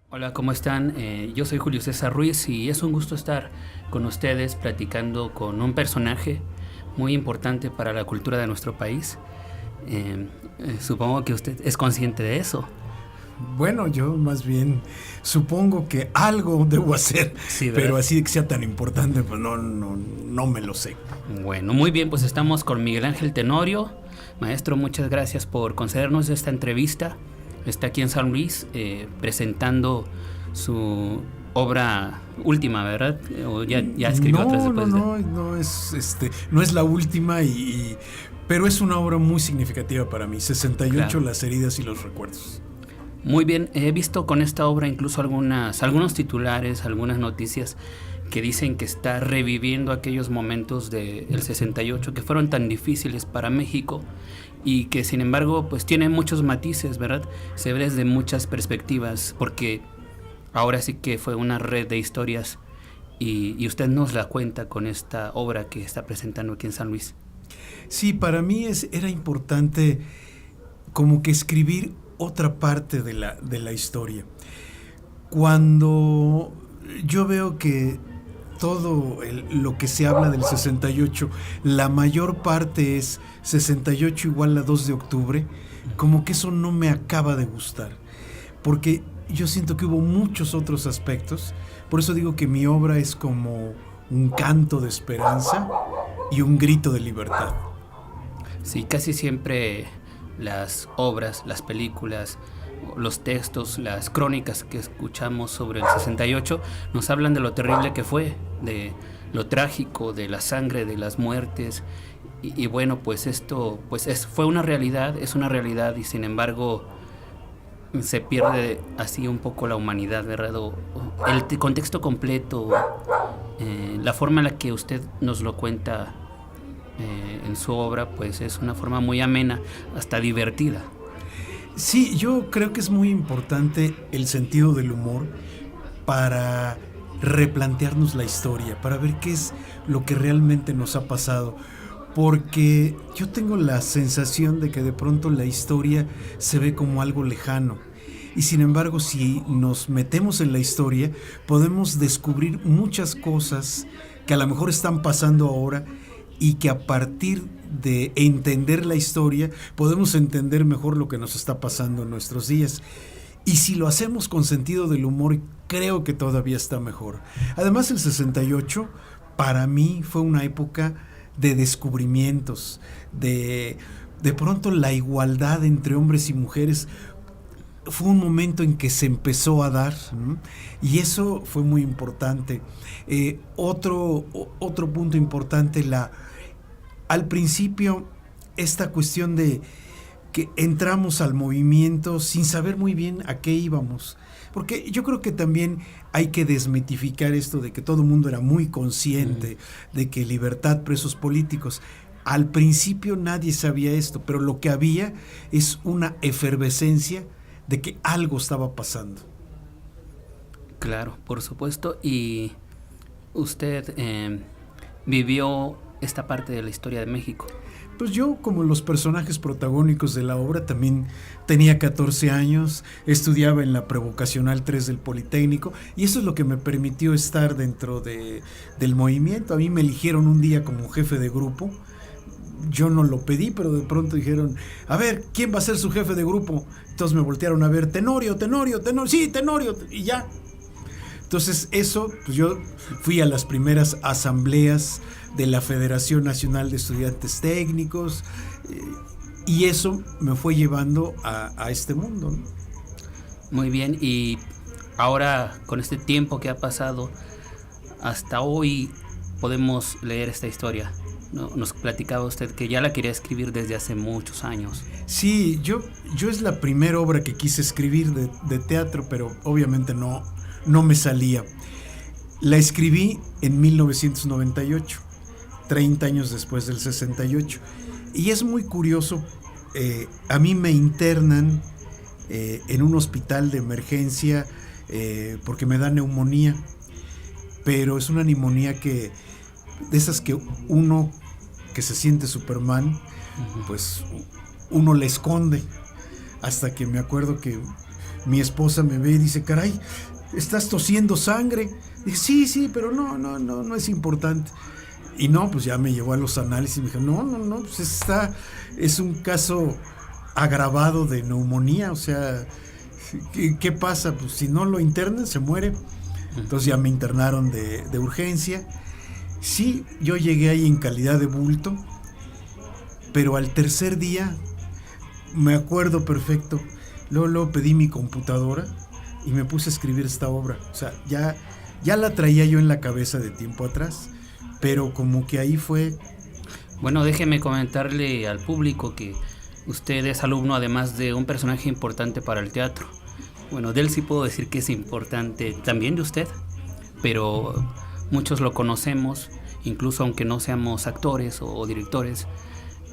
Hola, ¿cómo están? Yo soy Julio César Ruiz y es un gusto estar con ustedes platicando con un personaje muy importante para la cultura de nuestro país. Supongo que usted es consciente de eso. Bueno, yo más bien supongo que algo debo hacer, Sí, ¿verdad? pero así de que sea tan importante, pues no me lo sé. Bueno, muy bien, pues estamos con Miguel Ángel Tenorio. Maestro, muchas gracias por concedernos esta entrevista. Está aquí en San Luis presentando su obra última, ¿verdad? O ya escribió otras después de... No es la última pero es una obra muy significativa para mí. 68, Claro. Las heridas y los recuerdos. Muy bien, he visto con esta obra incluso algunos titulares, algunas noticias que dicen que está reviviendo aquellos momentos del 68 que fueron tan difíciles para México y que sin embargo pues tiene muchos matices, ¿verdad? Se ve desde muchas perspectivas porque ahora sí que fue una red de historias y usted nos la cuenta con esta obra que está presentando aquí en San Luis. Sí, para mí era importante como que escribir otra parte de la historia. Cuando yo veo que lo que se habla del 68, la mayor parte es 68 igual a 2 de octubre, como que eso no me acaba de gustar, porque yo siento que hubo muchos otros aspectos, por eso digo que mi obra es como un canto de esperanza y un grito de libertad. Sí, casi siempre las obras, las películas, los textos, las crónicas que escuchamos sobre el 68 nos hablan de lo terrible que fue, de lo trágico, de la sangre, de las muertes. Y bueno, pues esto fue una realidad, es una realidad y sin embargo se pierde así un poco la humanidad, ¿verdad? El contexto completo, la forma en la que usted nos lo cuenta en su obra, pues es una forma muy amena, hasta divertida. Sí, yo creo que es muy importante el sentido del humor para replantearnos la historia, para ver qué es lo que realmente nos ha pasado. Porque yo tengo la sensación de que de pronto la historia se ve como algo lejano. Y sin embargo, si nos metemos en la historia, podemos descubrir muchas cosas que a lo mejor están pasando ahora y que a partir de entender la historia podemos entender mejor lo que nos está pasando en nuestros días. Y si lo hacemos con sentido del humor, creo que todavía está mejor. Además, el 68 para mí fue una época de descubrimientos, de pronto la igualdad entre hombres y mujeres fue un momento en que se empezó a dar, ¿no? Y eso fue muy importante. Otro punto importante, al principio esta cuestión de que entramos al movimiento sin saber muy bien a qué íbamos. Porque yo creo que también hay que desmitificar esto de que todo el mundo era muy consciente de que libertad, presos políticos. Al principio nadie sabía esto, pero lo que había es una efervescencia de que algo estaba pasando. Claro, por supuesto. Y usted vivió esta parte de la historia de México. Pues yo, como los personajes protagónicos de la obra, también tenía 14 años, estudiaba en la prevocacional 3 del Politécnico, y eso es lo que me permitió estar dentro del movimiento. A mí me eligieron un día como jefe de grupo. Yo no lo pedí, pero de pronto dijeron, a ver, ¿quién va a ser su jefe de grupo? Entonces me voltearon a ver, Tenorio, sí, Tenorio, y ya. Entonces eso, pues yo fui a las primeras asambleas de la Federación Nacional de Estudiantes Técnicos, y eso me fue llevando a este mundo, ¿no? Muy bien, y ahora con este tiempo que ha pasado, hasta hoy podemos leer esta historia, ¿no? Nos platicaba usted que ya la quería escribir desde hace muchos años. Sí, yo es la primera obra que quise escribir de teatro, pero obviamente no me salía. La escribí en 1998, 30 años después del 68. Y es muy curioso, a mí me internan en un hospital de emergencia porque me da neumonía, pero es una neumonía de esas que uno que se siente Superman, pues uno le esconde, hasta que me acuerdo que mi esposa me ve y dice, caray, estás tosiendo sangre. Dije, sí, pero no es importante. Y no, pues ya me llevó a los análisis y me dijo, no, pues es un caso agravado de neumonía, o sea, ¿qué pasa? Pues si no lo internan, se muere. Entonces ya me internaron de urgencia. Sí, yo llegué ahí en calidad de bulto, pero al tercer día, me acuerdo perfecto, luego pedí mi computadora y me puse a escribir esta obra. O sea, ya la traía yo en la cabeza de tiempo atrás, pero como que ahí fue... Bueno, déjeme comentarle al público que usted es alumno además de un personaje importante para el teatro. Bueno, de él sí puedo decir que es importante, también de usted, pero muchos lo conocemos, incluso aunque no seamos actores o directores.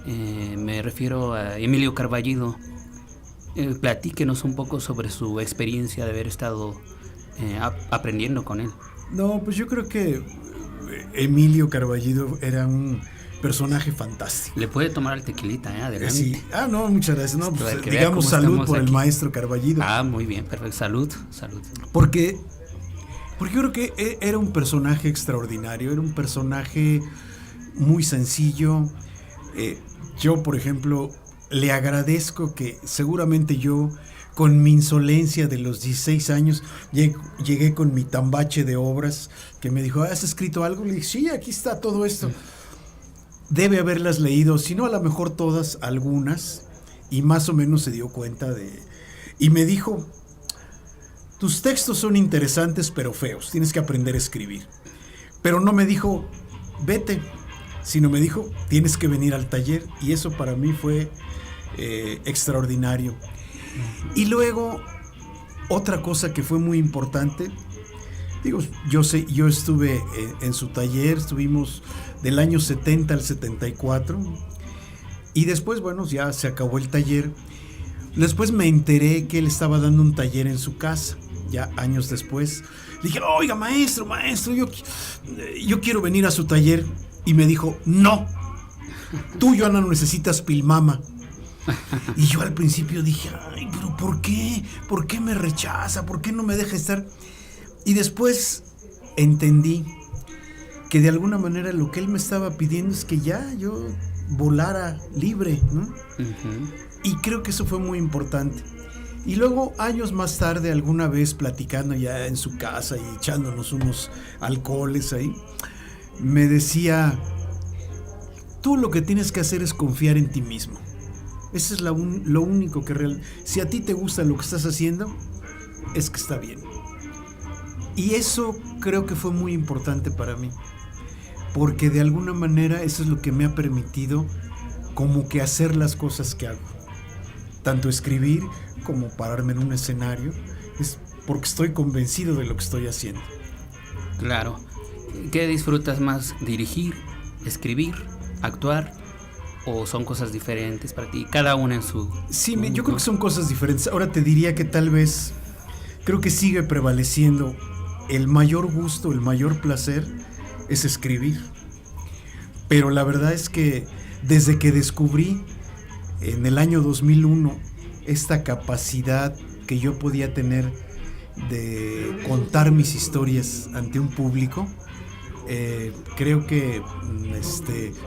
Me refiero a Emilio Carballido. Platíquenos un poco sobre su experiencia de haber estado aprendiendo con él. No, pues yo creo que Emilio Carballido era un personaje fantástico. Le puede tomar al tequilita, adelante. Sí. No, muchas gracias. No, pues, digamos salud por aquí. El maestro Carballido. Muy bien, perfecto. Salud. Porque yo creo que era un personaje extraordinario, era un personaje muy sencillo. Yo, por ejemplo, le agradezco que seguramente yo, con mi insolencia de los 16 años, llegué con mi tambache de obras, que me dijo, ¿has escrito algo? Le dije, sí, aquí está todo esto. Debe haberlas leído, si no a lo mejor todas, algunas, y más o menos se dio cuenta y me dijo, tus textos son interesantes pero feos, tienes que aprender a escribir. Pero no me dijo, vete, sino me dijo, tienes que venir al taller, y eso para mí fue extraordinario. Y luego, otra cosa que fue muy importante, yo estuve en su taller, estuvimos del año 70 al 74, y después, bueno, ya se acabó el taller. Después me enteré que él estaba dando un taller en su casa, ya años después. Le dije, oiga, maestro, yo quiero venir a su taller. Y me dijo, no, tú, Joana, no necesitas pilmama. Y yo al principio dije, ay, pero ¿por qué? ¿Por qué me rechaza? ¿Por qué no me deja estar? Y después entendí que de alguna manera lo que él me estaba pidiendo es que ya yo volara libre, ¿no? Uh-huh. Y creo que eso fue muy importante. Y luego, años más tarde, alguna vez platicando ya en su casa y echándonos unos alcoholes ahí, me decía, tú lo que tienes que hacer es confiar en ti mismo. Eso es lo único que realmente, si a ti te gusta lo que estás haciendo, es que está bien. Y eso creo que fue muy importante para mí, porque de alguna manera eso es lo que me ha permitido como que hacer las cosas que hago. Tanto escribir como pararme en un escenario, es porque estoy convencido de lo que estoy haciendo. Claro. ¿Qué disfrutas más? ¿Dirigir, escribir, actuar? ¿O son cosas diferentes para ti? Cada una en su... Sí, yo creo que son cosas diferentes. Ahora te diría que tal vez, creo que sigue prevaleciendo el mayor gusto, el mayor placer es escribir. Pero la verdad es que desde que descubrí en el año 2001 esta capacidad que yo podía tener de contar mis historias ante un público, creo que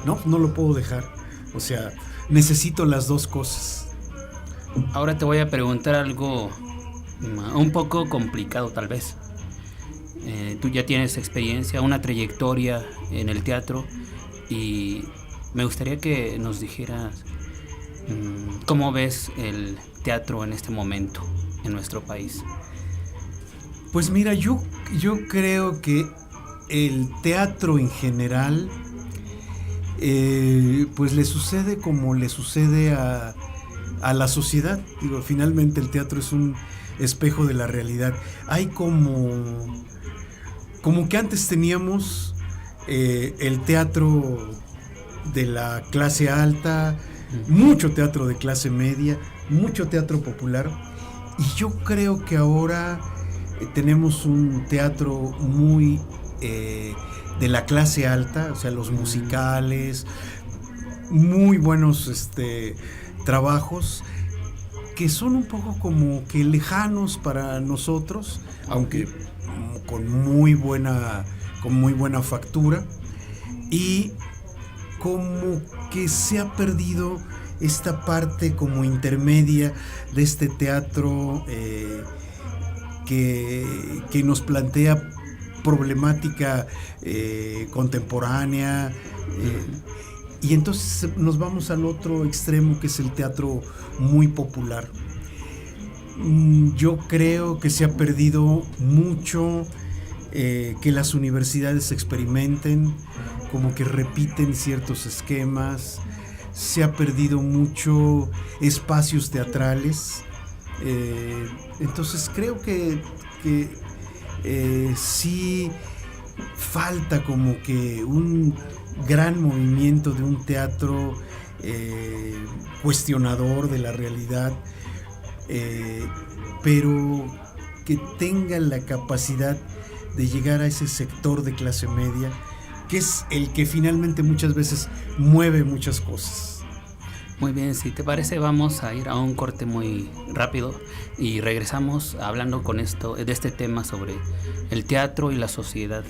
no lo puedo dejar. O sea, necesito las dos cosas. Ahora te voy a preguntar algo un poco complicado tal vez. Tú ya tienes experiencia, una trayectoria en el teatro, y me gustaría que nos dijeras cómo ves el teatro en este momento en nuestro país. Pues mira, yo creo que el teatro en general, pues le sucede como le sucede a la sociedad. Finalmente el teatro es un espejo de la realidad. Hay como que antes teníamos el teatro de la clase alta, mucho teatro de clase media, mucho teatro popular, y yo creo que ahora tenemos un teatro muy de la clase alta, o sea, los musicales, muy buenos trabajos, que son un poco como que lejanos para nosotros, aunque con muy buena factura, y como que se ha perdido esta parte como intermedia de este teatro que nos plantea problemática contemporánea, y entonces nos vamos al otro extremo, que es el teatro muy popular. Yo creo que se ha perdido mucho que las universidades experimenten, como que repiten ciertos esquemas. Se ha perdido mucho espacios teatrales. Entonces creo que sí falta como que un gran movimiento de un teatro cuestionador de la realidad, pero que tenga la capacidad de llegar a ese sector de clase media, que es el que finalmente muchas veces mueve muchas cosas. Muy bien, si te parece vamos a ir a un corte muy rápido y regresamos hablando de este tema sobre el teatro y la sociedad.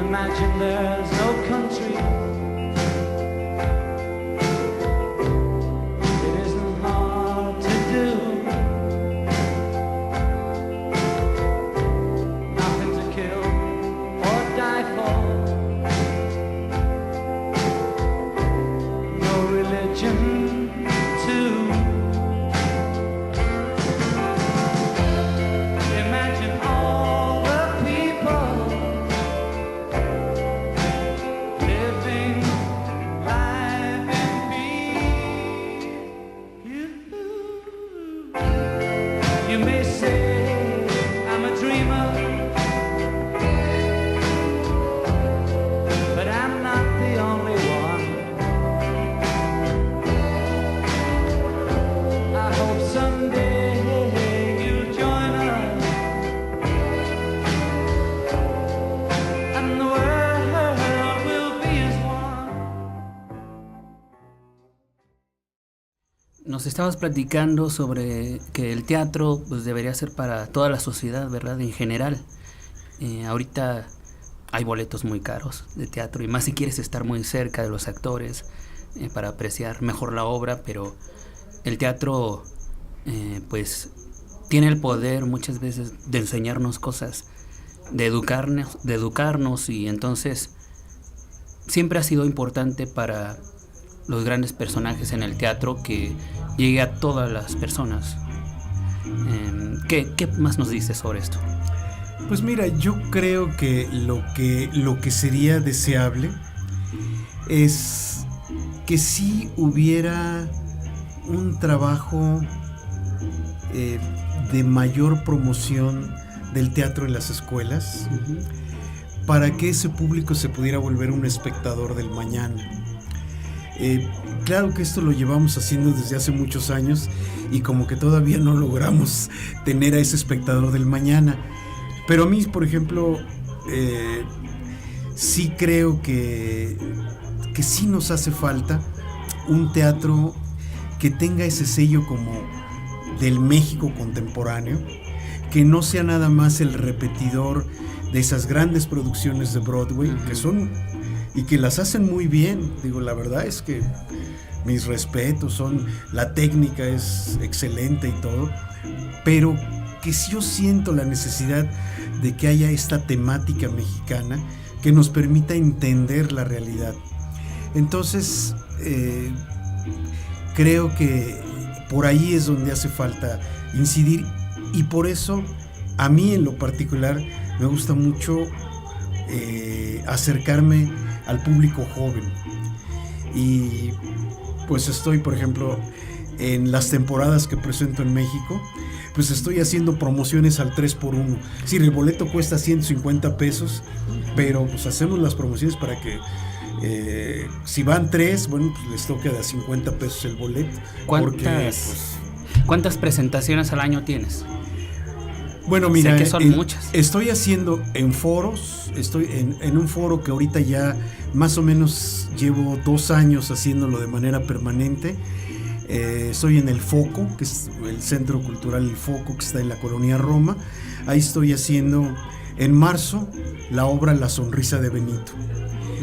Imagine there's no country. It isn't hard to do. Nothing to kill or die for. No religion too. Imagine all the people Nos estabas platicando sobre que el teatro pues debería ser para toda la sociedad, ¿verdad? En general. Ahorita hay boletos muy caros de teatro, y más si quieres estar muy cerca de los actores para apreciar mejor la obra, pero el teatro pues tiene el poder muchas veces de enseñarnos cosas, de educarnos, y entonces siempre ha sido importante para los grandes personajes en el teatro que llegue a todas las personas. ¿Qué más nos dices sobre esto? Pues mira, yo creo que lo que sería deseable es que sí hubiera un trabajo de mayor promoción del teatro en las escuelas, para que ese público se pudiera volver un espectador del mañana. Claro que esto lo llevamos haciendo desde hace muchos años y como que todavía no logramos tener a ese espectador del mañana. Pero a mí, por ejemplo, sí creo que sí nos hace falta un teatro que tenga ese sello como del México contemporáneo, que no sea nada más el repetidor de esas grandes producciones de Broadway, que son y que las hacen muy bien. Digo, la verdad es que mis respetos, la técnica es excelente y todo, pero que yo siento la necesidad de que haya esta temática mexicana que nos permita entender la realidad. Entonces, creo que por ahí es donde hace falta incidir, y por eso a mí en lo particular me gusta mucho acercarme al público joven. Y pues estoy, por ejemplo, en las temporadas que presento en México, pues estoy haciendo promociones al 3x1. Sí, el boleto cuesta 150 pesos, pero pues hacemos las promociones para que si van 3, bueno, pues les toca de a 50 pesos el boleto. ¿Cuántas presentaciones al año tienes? Bueno, mira, sé que son muchas. Estoy haciendo en foros, estoy en un foro que ahorita ya más o menos llevo 2 años haciéndolo de manera permanente. Estoy en el Foco, que es el Centro Cultural El Foco, que está en la Colonia Roma. Ahí estoy haciendo en marzo la obra La Sonrisa de Benito.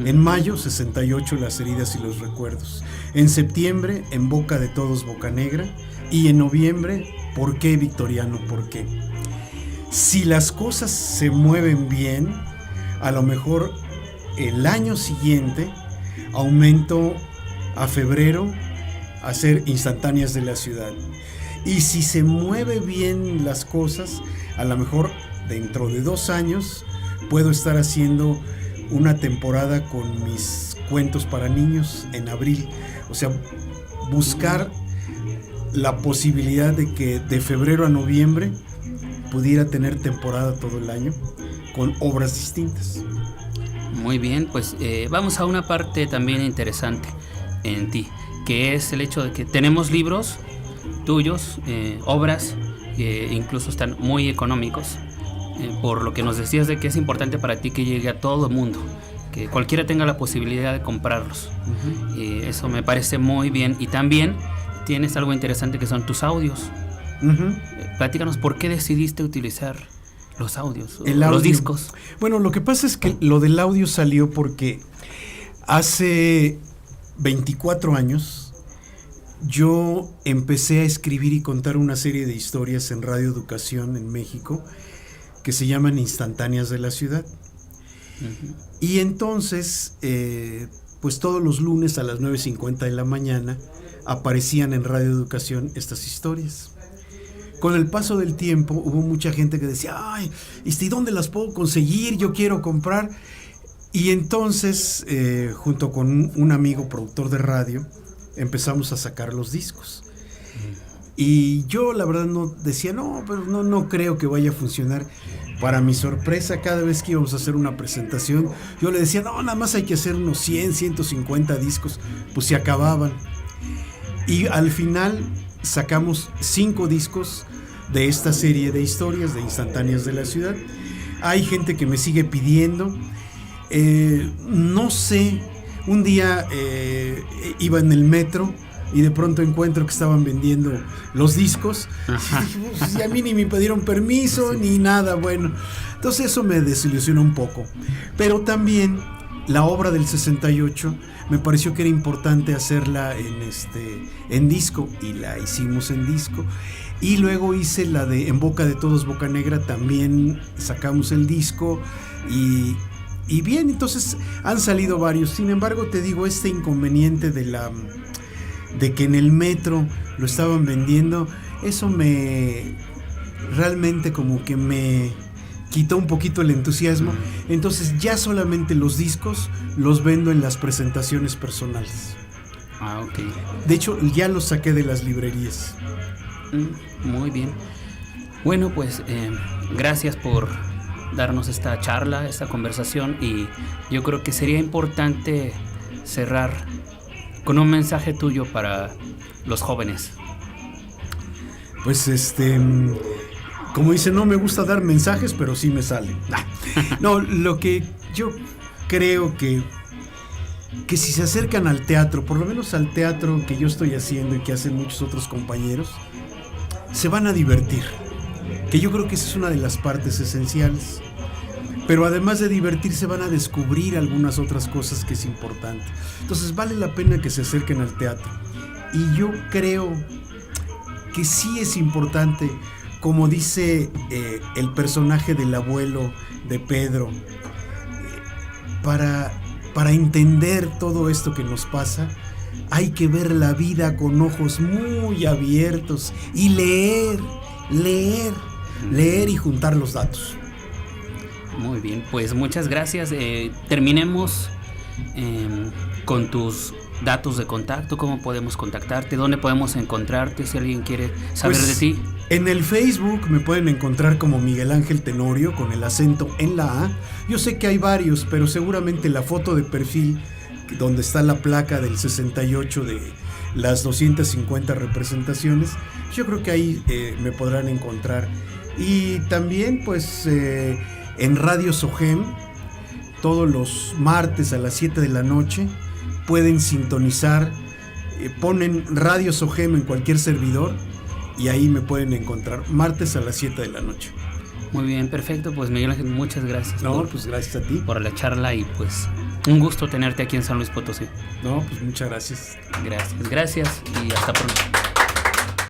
En mayo, 68, Las Heridas y los Recuerdos. En septiembre, En Boca de Todos, Bocanegra. Y en noviembre, ¿Por qué, Victoriano? ¿Por qué? Si las cosas se mueven bien, a lo mejor el año siguiente aumento a febrero a hacer Instantáneas de la Ciudad. Y si se mueve bien las cosas, a lo mejor dentro de 2 años puedo estar haciendo una temporada con mis cuentos para niños en abril. O sea, buscar la posibilidad de que de febrero a noviembre pudiera tener temporada todo el año con obras distintas. Muy bien, pues vamos a una parte también interesante en ti, que es el hecho de que tenemos libros tuyos, obras que incluso están muy económicos, por lo que nos decías de que es importante para ti que llegue a todo el mundo, que cualquiera tenga la posibilidad de comprarlos. Eso me parece muy bien. Y también tienes algo interesante que son tus audios. Platícanos, ¿por qué decidiste utilizar los audios, los discos? Bueno, lo que pasa es que lo del audio salió porque hace 24 años yo empecé a escribir y contar una serie de historias en Radio Educación en México que se llaman Instantáneas de la Ciudad. Y entonces, pues todos los lunes a las 9:50 de la mañana aparecían en Radio Educación estas historias. Con el paso del tiempo hubo mucha gente que decía, ay, ¿y dónde las puedo conseguir? Yo quiero comprar. Y entonces, junto con un amigo productor de radio, empezamos a sacar los discos. Y yo la verdad no decía, no, pero no creo que vaya a funcionar. Para mi sorpresa, cada vez que íbamos a hacer una presentación, yo le decía, no, nada más hay que hacer unos 100, 150 discos, pues se acababan. Y al final sacamos 5 discos de esta serie de historias de Instantáneas de la Ciudad. Hay gente que me sigue pidiendo. No sé, un día iba en el metro y de pronto encuentro que estaban vendiendo los discos. Y a mí ni me pidieron permiso ni nada. Bueno, entonces eso me desilusionó un poco. Pero también la obra del 68 me pareció que era importante hacerla en disco, y la hicimos en disco. Y luego hice la de En Boca de Todos, Bocanegra, también sacamos el disco y bien, entonces han salido varios. Sin embargo, te digo, este inconveniente de que en el metro lo estaban vendiendo, eso realmente como que me quitó un poquito el entusiasmo. Entonces ya solamente los discos los vendo en las presentaciones personales. Ok. De hecho, ya los saqué de las librerías. Muy bien. Bueno, pues gracias por darnos esta charla, esta conversación, y yo creo que sería importante cerrar con un mensaje tuyo para los jóvenes. Pues como dice, no me gusta dar mensajes, pero sí me sale. No, lo que yo creo que si se acercan al teatro, por lo menos al teatro que yo estoy haciendo y que hacen muchos otros compañeros, se van a divertir, que yo creo que esa es una de las partes esenciales. Pero además de divertirse, van a descubrir algunas otras cosas que es importante. Entonces vale la pena que se acerquen al teatro. Y yo creo que sí es importante, como dice el personaje del abuelo de Pedro, para entender todo esto que nos pasa, hay que ver la vida con ojos muy abiertos y leer y juntar los datos. Muy bien, pues muchas gracias. Terminemos con tus datos de contacto, cómo podemos contactarte, dónde podemos encontrarte si alguien quiere saber Pues, de ti. En el Facebook me pueden encontrar como Miguel Ángel Tenorio con el acento en la A. Yo sé que hay varios, pero seguramente la foto de perfil donde está la placa del 68 de las 250 representaciones, yo creo que ahí me podrán encontrar. Y también pues en Radio Sogem todos los martes a las 7 de la noche pueden sintonizar, ponen Radio Sogem en cualquier servidor y ahí me pueden encontrar martes a las 7 de la noche. Muy bien, perfecto. Pues Miguel Ángel, muchas gracias. No, pues gracias a ti. Por la charla y pues un gusto tenerte aquí en San Luis Potosí. No, pues muchas gracias. Gracias y hasta pronto.